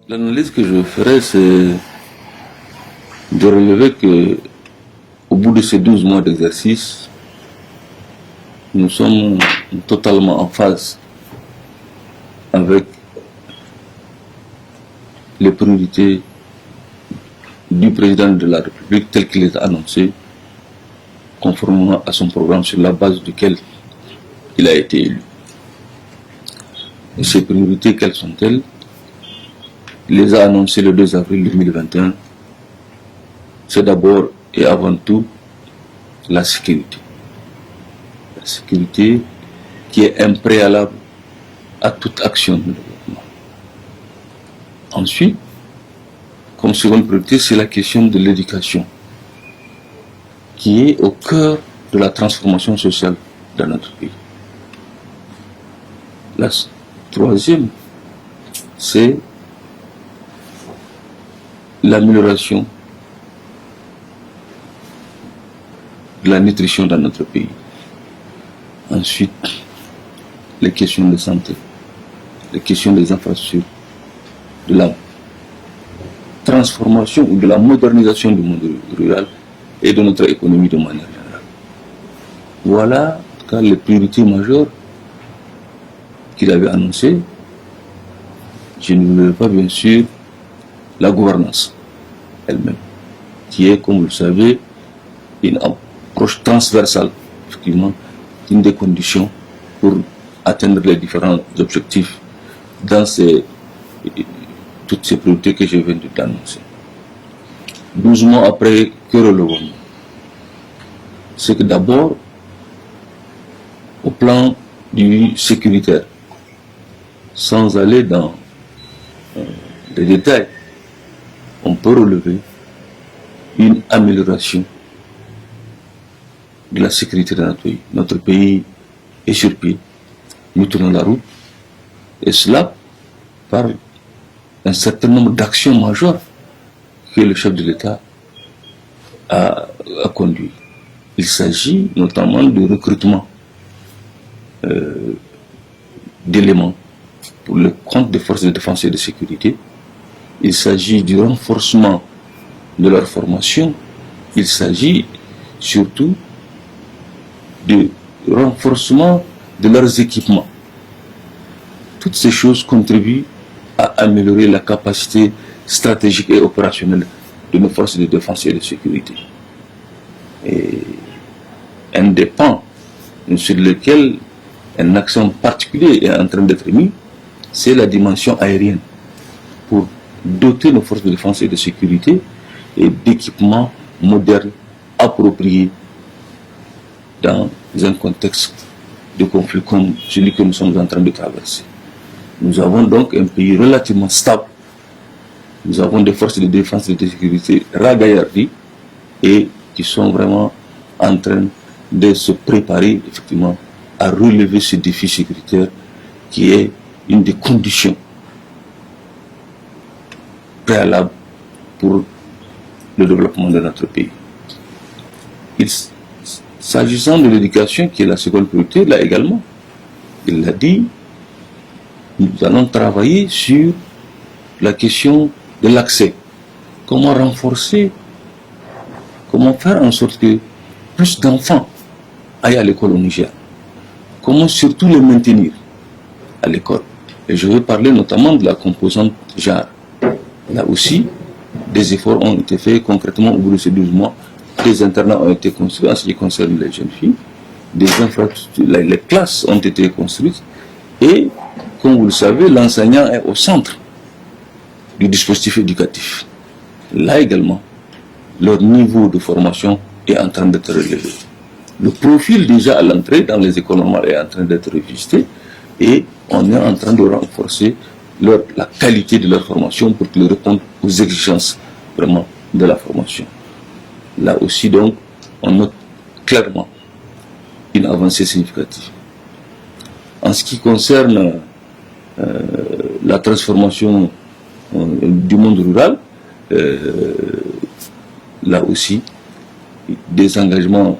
L'analyse que je ferai, c'est de relever que, au bout de ces 12 mois d'exercice, nous sommes totalement en phase avec les priorités du président de la République tel qu'il est annoncé, conformément à son programme sur la base duquel il a été élu. Et ces priorités, quelles sont-elles? Il les a annoncées le 2 avril 2021. C'est d'abord et avant tout la sécurité. La sécurité qui est un préalable à toute action de développement. Ensuite, comme seconde priorité, c'est la question de l'éducation, qui est au cœur de la transformation sociale dans notre pays. La troisième, c'est l'amélioration de la nutrition dans notre pays. Ensuite, les questions de santé, les questions des infrastructures, de la transformation ou de la modernisation du monde rural et de notre économie de manière générale. Voilà, en tout cas, les priorités majeures qu'il avait annoncées. Je ne veux pas, bien sûr, la gouvernance elle-même, qui est, comme vous le savez, une approche transversale, effectivement, une des conditions pour atteindre les différents objectifs dans toutes ces priorités que je viens de t'annoncer. 12 mois après, que relevons-nous? C'est que d'abord, au plan du sécuritaire, sans aller dans les détails, on peut relever une amélioration de la sécurité de notre pays. Notre pays est sur pied, nous tournons la route, et cela par un certain nombre d'actions majeures que le chef de l'État a conduit. Il s'agit notamment du recrutement d'éléments pour le compte des forces de défense et de sécurité. Il s'agit du renforcement de leur formation. Il s'agit surtout du renforcement de leurs équipements. Toutes ces choses contribuent à améliorer la capacité stratégique et opérationnelle de nos forces de défense et de sécurité. Et un des pans sur lequel un accent particulier est en train d'être mis, c'est la dimension aérienne, pour doter nos forces de défense et de sécurité et d'équipements modernes appropriés dans un contexte de conflit comme celui que nous sommes en train de traverser. Nous avons donc un pays relativement stable. Nous avons des forces de défense et de sécurité ragaillardies et qui sont vraiment en train de se préparer effectivement à relever ce défi sécuritaire qui est une des conditions préalables pour le développement de notre pays. S'agissant de l'éducation, qui est la seconde priorité, là également, il l'a dit, nous allons travailler sur la question de l'accès. Comment renforcer, comment faire en sorte que plus d'enfants aillent à l'école au Niger. Comment surtout les maintenir à l'école. Et je veux parler notamment de la composante genre. Là aussi, des efforts ont été faits concrètement au bout de ces 12 mois. Des internats ont été construits en ce qui concerne les jeunes filles. Des infrastructures, les classes ont été construites. Et, comme vous le savez, l'enseignant est au centre du dispositif éducatif. Là également, leur niveau de formation est en train d'être relevé. Le profil déjà à l'entrée dans les écoles normales est en train d'être revisité et on est en train de renforcer la qualité de leur formation pour qu'ils répondent aux exigences vraiment de la formation. Là aussi donc, on note clairement une avancée significative. En ce qui concerne la transformation du monde rural, là aussi, des engagements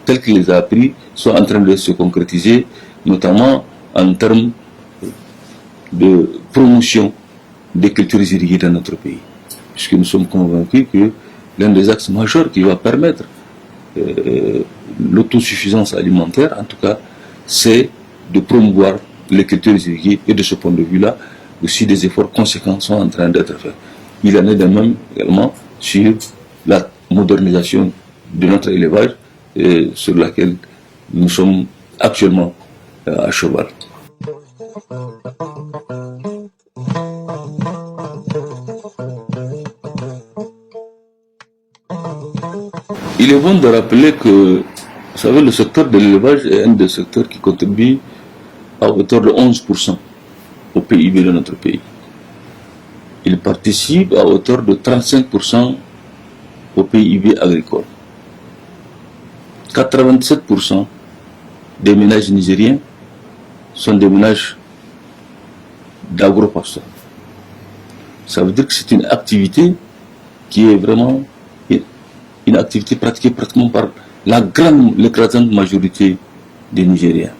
tels qu'il les a pris sont en train de se concrétiser, notamment en termes de promotion des cultures irriguées dans notre pays. Puisque nous sommes convaincus que l'un des axes majeurs qui va permettre l'autosuffisance alimentaire, en tout cas, c'est de promouvoir les cultures irriguées, et de ce point de vue-là, aussi des efforts conséquents sont en train d'être faits. Il en est de même également sur la modernisation de notre élevage, sur laquelle nous sommes actuellement à cheval. Il est bon de rappeler que, vous savez, le secteur de l'élevage est un des secteurs qui contribue à hauteur de 11% au PIB de notre pays. Il participe à hauteur de 35% au PIB agricole. 87% des ménages nigériens sont des ménages d'agro-pastoraux. Ça veut dire que c'est une activité qui est vraiment une activité pratiquée pratiquement par l'écrasante majorité des Nigériens.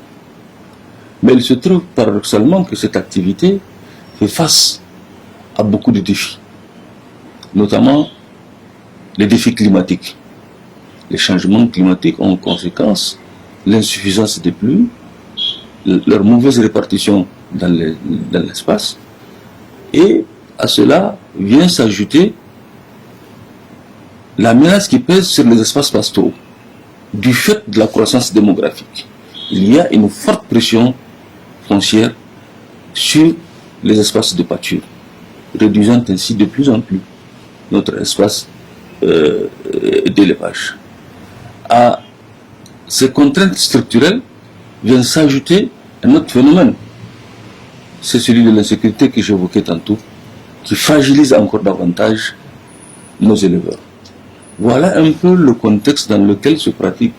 Mais il se trouve paradoxalement que cette activité fait face à beaucoup de défis, notamment les défis climatiques. Les changements climatiques ont en conséquence l'insuffisance des pluies, leur mauvaise répartition dans l'espace, et à cela vient s'ajouter la menace qui pèse sur les espaces pastoraux du fait de la croissance démographique. Il y a une forte pression foncière sur les espaces de pâture, réduisant ainsi de plus en plus notre espace d'élevage. À ces contraintes structurelles vient s'ajouter un autre phénomène, c'est celui de l'insécurité que j'évoquais tantôt, qui fragilise encore davantage nos éleveurs. Voilà un peu le contexte dans lequel se pratique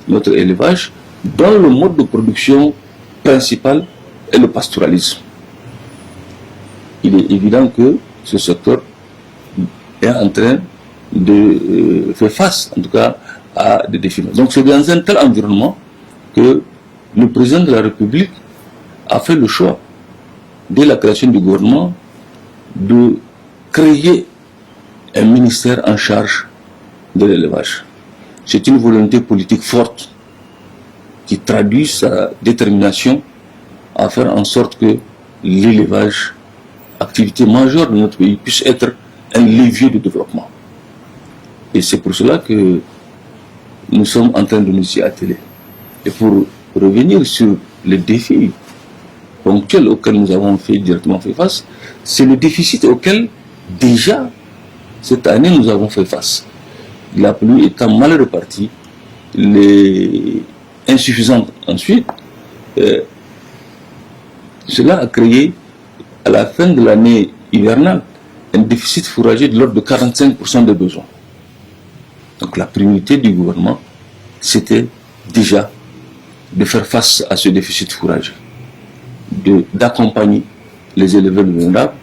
notre élevage, dont le mode de production principal est le pastoralisme. Il est évident que ce secteur est en train de faire face, en tout cas, à des défis. Donc c'est dans un tel environnement que le président de la République a fait le choix, dès la création du gouvernement, de créer un ministère en charge de l'élevage. C'est une volonté politique forte qui traduit sa détermination à faire en sorte que l'élevage, activité majeure de notre pays, puisse être un levier de développement. Et c'est pour cela que nous sommes en train de nous y atteler. Et pour revenir sur les défis ponctuels auxquels nous avons directement fait face, c'est le déficit auquel déjà cette année nous avons fait face. La pluie étant mal répartie, insuffisante ensuite, cela a créé à la fin de l'année hivernale un déficit fourrager de l'ordre de 45% des besoins. Donc la priorité du gouvernement, c'était déjà de faire face à ce déficit fourrager, d'accompagner les éleveurs vulnérables,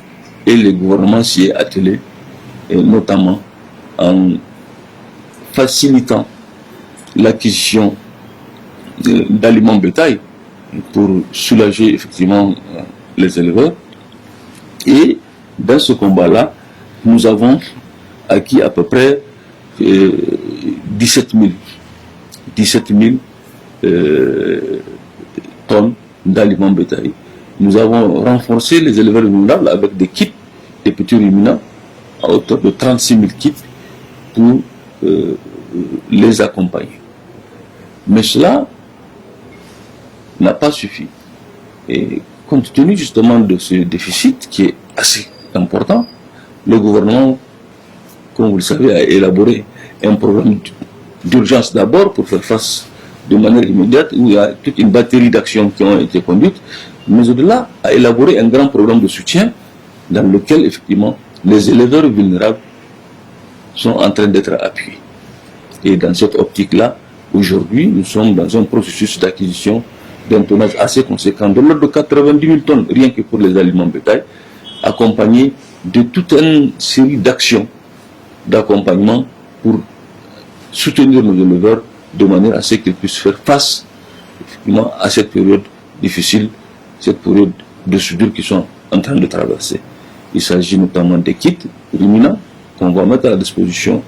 et le gouvernement s'y est attelé, et notamment en facilitant l'acquisition d'aliments bétail pour soulager effectivement les éleveurs. Et dans ce combat-là, nous avons acquis à peu près 17 000 tonnes d'aliments bétail. Nous avons renforcé les éleveurs vulnérables avec des kits, des petits ruminants, à hauteur de 36 000 kits pour les accompagner. Mais cela n'a pas suffi. Et compte tenu justement de ce déficit qui est assez important, le gouvernement, comme vous le savez, a élaboré un programme d'urgence d'abord pour faire face de manière immédiate, où il y a toute une batterie d'actions qui ont été conduites, mais au-delà, a élaboré un grand programme de soutien dans lequel, effectivement, les éleveurs vulnérables sont en train d'être appuyés. Et dans cette optique-là, Aujourd'hui, nous sommes dans un processus d'acquisition d'un tonnage assez conséquent, de l'ordre de 90 000 tonnes, rien que pour les aliments bétail, accompagné de toute une série d'actions d'accompagnement pour soutenir nos éleveurs de manière à ce qu'ils puissent faire face effectivement à cette période difficile, cette période de soudure qu'ils sont en train de traverser. Il s'agit notamment des kits ruminants qu'on va mettre à la disposition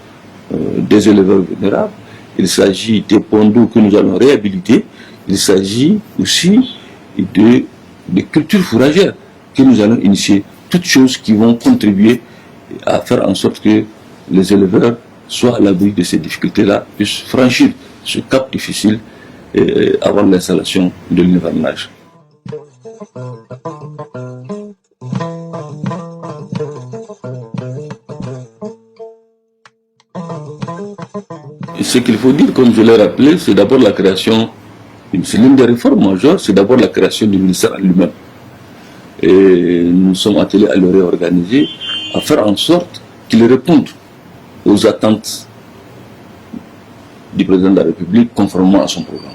des éleveurs vulnérables. Il s'agit des ponts d'eau que nous allons réhabiliter. Il s'agit aussi de cultures fourragères que nous allons initier. Toutes choses qui vont contribuer à faire en sorte que les éleveurs soient à l'abri de ces difficultés-là, puissent franchir ce cap difficile avant l'installation de l'hivernage. Ce qu'il faut dire, comme je l'ai rappelé, c'est d'abord la création, c'est l'une des réformes majeures, c'est d'abord la création du ministère en lui-même. Et nous sommes attelés à le réorganiser, à faire en sorte qu'il réponde aux attentes du président de la République conformément à son programme.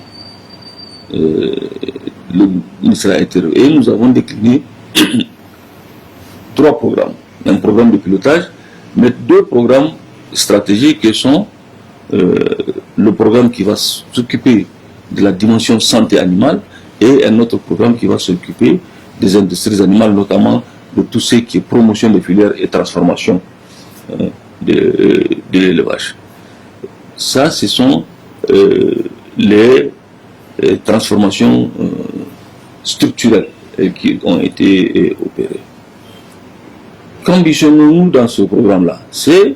Le ministère a été et nous avons décliné 3 programmes. Un programme de pilotage, mais 2 programmes stratégiques qui sont le programme qui va s'occuper de la dimension santé animale et un autre programme qui va s'occuper des industries animales, notamment de tout ce qui est promotion des filières et transformation de l'élevage. Ça, ce sont les transformations structurelles qui ont été opérées. Qu'ambitionnons-nous dans ce programme-là? C'est,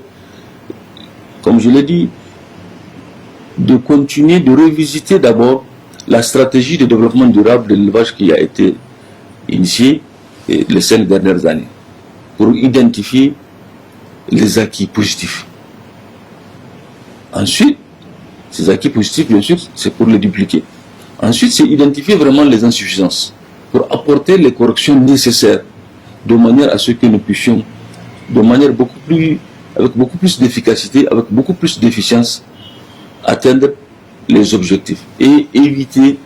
comme je l'ai dit, de continuer de revisiter d'abord la stratégie de développement durable de l'élevage qui a été initiée les 5 dernières années, pour identifier les acquis positifs. Ensuite, ces acquis positifs, bien sûr, c'est pour les dupliquer. Ensuite, c'est identifier vraiment les insuffisances, pour apporter les corrections nécessaires, de manière à ce que nous puissions, de manière avec beaucoup plus d'efficacité, avec beaucoup plus d'efficience, atteindre les objectifs et éviter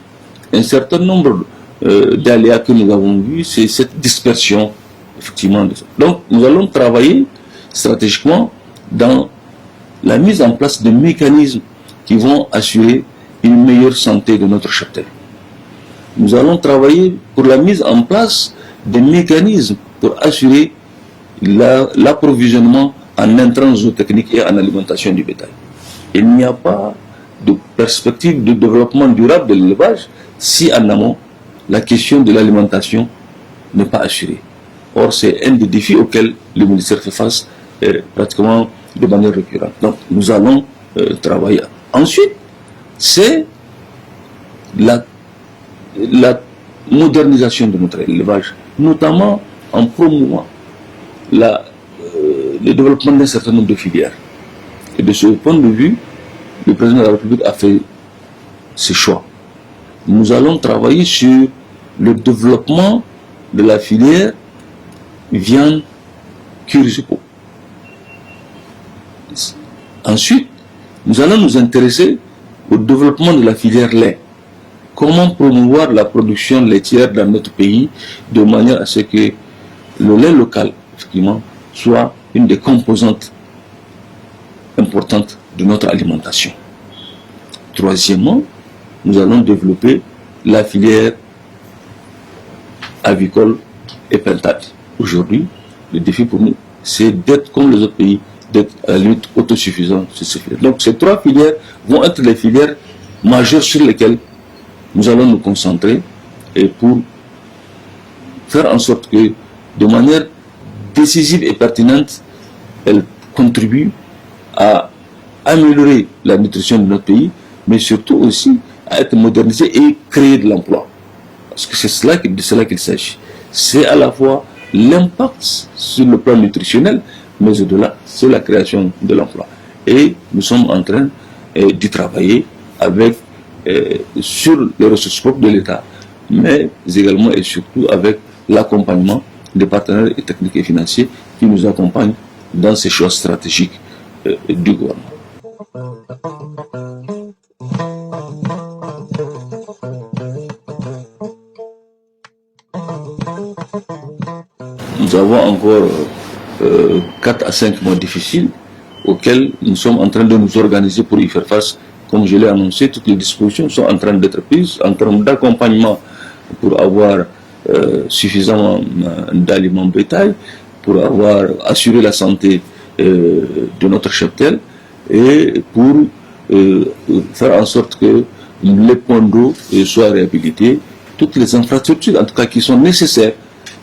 un certain nombre d'aléas que nous avons vus, c'est cette dispersion, effectivement. Donc, nous allons travailler stratégiquement dans la mise en place de mécanismes qui vont assurer une meilleure santé de notre cheptel. Nous allons travailler pour la mise en place des mécanismes pour assurer l'approvisionnement en intrants zootechniques et en alimentation du bétail. Il n'y a pas de perspective de développement durable de l'élevage si en amont la question de l'alimentation n'est pas assurée. Or, c'est un des défis auxquels le ministère fait face pratiquement de manière récurrente. Donc, nous allons travailler. Ensuite, c'est la modernisation de notre élevage, notamment en promouvant le développement d'un certain nombre de filières. Et de ce point de vue, le président de la République a fait ses choix. Nous allons travailler sur le développement de la filière viande cuir-sucre. Ensuite, nous allons nous intéresser au développement de la filière lait. Comment promouvoir la production laitière dans notre pays de manière à ce que le lait local, effectivement, soit une des composantes importantes de notre alimentation. Troisièmement, nous allons développer la filière avicole et pintade. Aujourd'hui, le défi pour nous, c'est d'être comme les autres pays, d'être à la lutte autosuffisante sur ces filières. Donc ces 3 filières vont être les filières majeures sur lesquelles nous allons nous concentrer et pour faire en sorte que de manière décisive et pertinente, elles contribuent à améliorer la nutrition de notre pays, mais surtout aussi à être modernisées et créer de l'emploi. Parce que c'est de cela qu'il s'agit. C'est à la fois l'impact sur le plan nutritionnel, mais au-delà, c'est la création de l'emploi. Et nous sommes en train d'y travailler sur les ressources propres de l'État, mais également et surtout avec l'accompagnement des partenaires techniques et financiers qui nous accompagnent dans ces choix stratégiques du gouvernement. nous avons encore 4 à 5 mois difficiles auxquels nous sommes en train de nous organiser pour y faire face. Comme je l'ai annoncé, toutes les dispositions sont en train d'être prises en termes d'accompagnement pour avoir suffisamment d'aliments bétail, pour avoir assuré la santé de notre cheptel et pour faire en sorte que les points d'eau soient réhabilités, toutes les infrastructures en tout cas qui sont nécessaires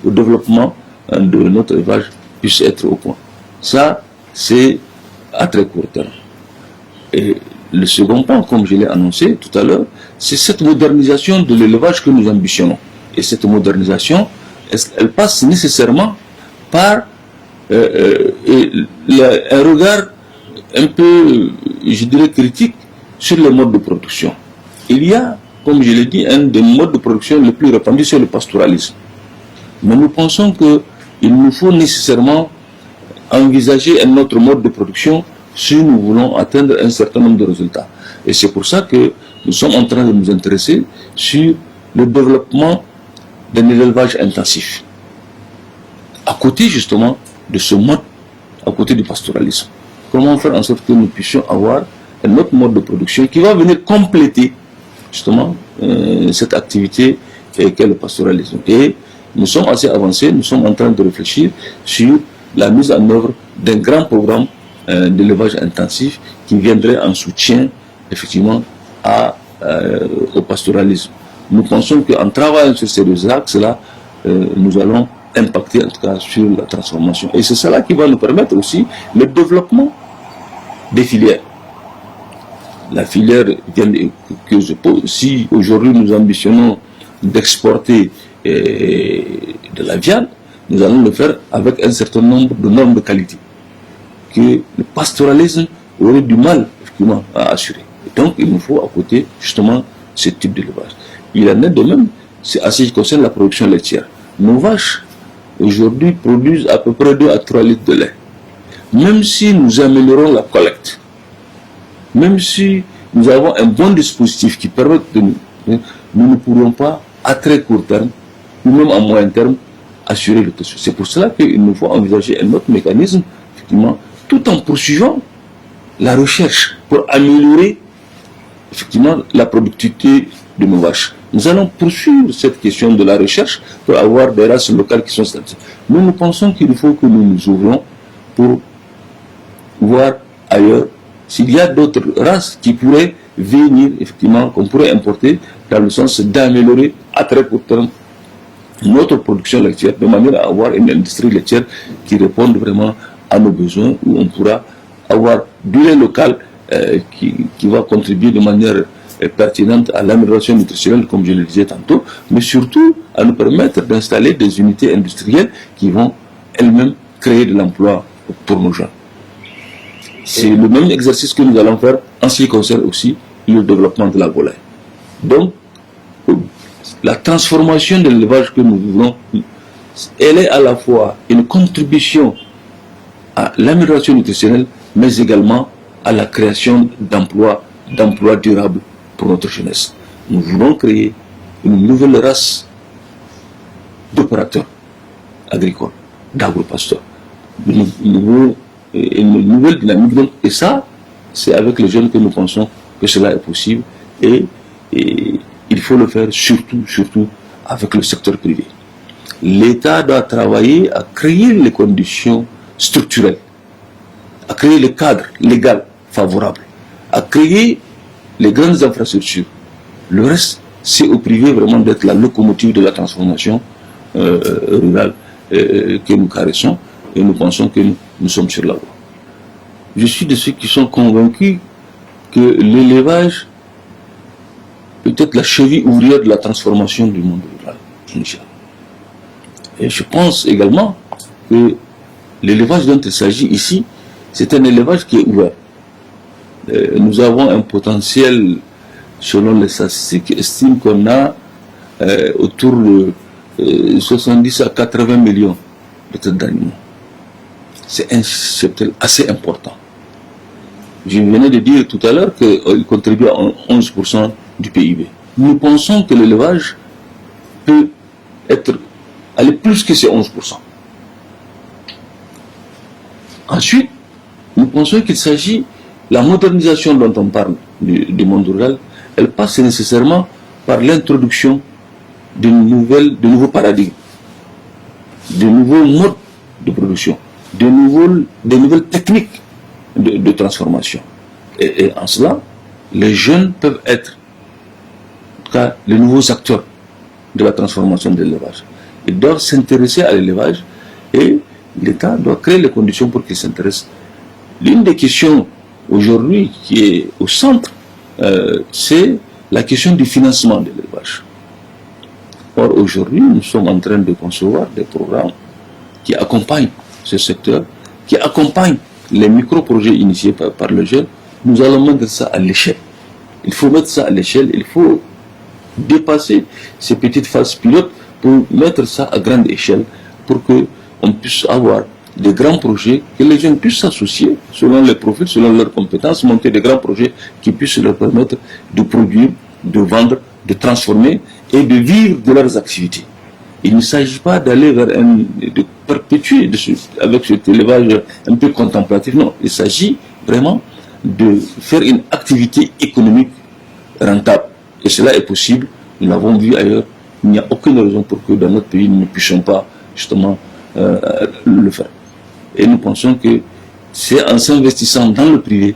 au développement de notre élevage puissent être au point. Ça, c'est à très court terme. Et le second point, comme je l'ai annoncé tout à l'heure, c'est cette modernisation de l'élevage que nous ambitionnons. Et cette modernisation, elle passe nécessairement par un regard un peu, je dirais, critique sur le mode de production. Il y a, comme je l'ai dit, un des modes de production les plus répandus, c'est le pastoralisme. Mais nous pensons qu'il nous faut nécessairement envisager un autre mode de production si nous voulons atteindre un certain nombre de résultats. Et c'est pour ça que nous sommes en train de nous intéresser sur le développement d'un élevage intensif. À côté justement de ce mode, à côté du pastoralisme. Comment faire en sorte que nous puissions avoir un autre mode de production qui va venir compléter justement cette activité qu'est le pastoralisme. Et nous sommes assez avancés, nous sommes en train de réfléchir sur la mise en œuvre d'un grand programme d'élevage intensif qui viendrait en soutien effectivement au pastoralisme. Nous pensons qu'en travaillant sur ces deux axes-là, nous allons impacter en tout cas sur la transformation. Et c'est cela qui va nous permettre aussi le développement des filières. La filière que je pose, si aujourd'hui nous ambitionnons d'exporter de la viande, nous allons le faire avec un certain nombre de normes de qualité que le pastoralisme aurait du mal effectivement à assurer. Et donc il nous faut à côté justement ce type d'élevage. Il en est de même, c'est à ce qui concerne la production laitière. Nos vaches aujourd'hui produisent à peu près 2 à 3 litres de lait. Même si nous améliorons la collecte, même si nous avons un bon dispositif qui permet de nous ne pourrons pas à très court terme ou même à moyen terme assurer le test. C'est pour cela qu'il nous faut envisager un autre mécanisme, effectivement, tout en poursuivant la recherche pour améliorer effectivement la productivité de nos vaches. Nous allons poursuivre cette question de la recherche pour avoir des races locales qui sont statiques. Nous pensons qu'il faut que nous nous ouvrons pour voir ailleurs s'il y a d'autres races qui pourraient venir, effectivement, qu'on pourrait importer dans le sens d'améliorer à très court terme notre production laitière, de manière à avoir une industrie laitière qui réponde vraiment à nos besoins, où on pourra avoir du lait local qui va contribuer de manière pertinente à l'amélioration nutritionnelle, comme je le disais tantôt, mais surtout à nous permettre d'installer des unités industrielles qui vont elles-mêmes créer de l'emploi pour nos gens. C'est le même exercice que nous allons faire en ce qui concerne aussi le développement de la volaille. Donc, la transformation de l'élevage que nous voulons, elle est à la fois une contribution à l'amélioration nutritionnelle, mais également à la création d'emplois durables pour notre jeunesse. Nous voulons créer une nouvelle race d'opérateurs agricoles, d'agropasteurs, une nouvelle dynamique. Donc, et ça, c'est avec les jeunes que nous pensons que cela est possible, et il faut le faire surtout avec le secteur privé. L'État doit travailler à créer les conditions structurelles, à créer le cadre légal favorable, à créer les grandes infrastructures. Le reste, c'est au privé vraiment d'être la locomotive de la transformation rurale que nous caressons, et nous pensons que nous sommes sur la voie. Je suis de ceux qui sont convaincus que l'élevage peut être la cheville ouvrière de la transformation du monde rural. Et je pense également que l'élevage dont il s'agit ici, c'est un élevage qui est ouvert. Nous avons un potentiel, selon les statistiques, estime qu'on a autour de 70 à 80 millions de têtes d'animaux. C'est un cheptel assez important. Je venais de dire tout à l'heure qu'il contribue à 11% du PIB. Nous pensons que l'élevage peut aller plus que ces 11%. Ensuite, nous pensons qu'il s'agit, la modernisation dont on parle du monde rural, elle passe nécessairement par l'introduction de nouveaux paradigmes, de nouveaux modes de production, de nouvelles techniques de transformation. Et en cela, les jeunes peuvent être, en tout cas, les nouveaux acteurs de la transformation de l'élevage. Ils doivent s'intéresser à l'élevage et l'État doit créer les conditions pour qu'ils s'intéressent. L'une des questions aujourd'hui qui est au centre, c'est la question du financement de l'élevage. Or, aujourd'hui, nous sommes en train de concevoir des programmes qui accompagnent ce secteur, qui accompagnent les micro-projets initiés par le jeune. Nous allons mettre ça à l'échelle. Il faut mettre ça à l'échelle, il faut dépasser ces petites phases pilotes pour mettre ça à grande échelle, pour qu'on puisse avoir des grands projets, que les jeunes puissent s'associer selon les profils, selon leurs compétences, monter des grands projets qui puissent leur permettre de produire, de vendre, de transformer et de vivre de leurs activités. Il ne s'agit pas d'aller vers de perpétuer avec cet élevage un peu contemplatif, non. Il s'agit vraiment de faire une activité économique rentable. Et cela est possible, nous l'avons vu ailleurs, il n'y a aucune raison pour que dans notre pays nous ne puissions pas justement le faire. Et nous pensons que c'est en s'investissant dans le privé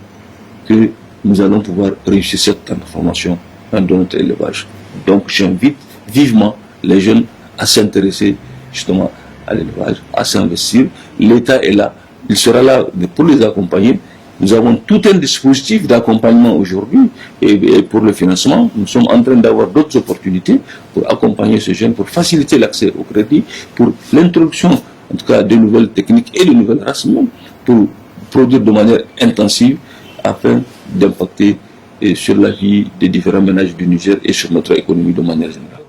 que nous allons pouvoir réussir cette transformation dans notre élevage. Donc j'invite vivement les jeunes à s'intéresser justement à l'élevage, à s'investir. L'État est là, il sera là pour les accompagner. Nous avons tout un dispositif d'accompagnement aujourd'hui et pour le financement, nous sommes en train d'avoir d'autres opportunités pour accompagner ces jeunes, pour faciliter l'accès au crédit, pour l'introduction en tout cas de nouvelles techniques et de nouvelles races même, pour produire de manière intensive afin d'impacter sur la vie des différents ménages du Niger et sur notre économie de manière générale.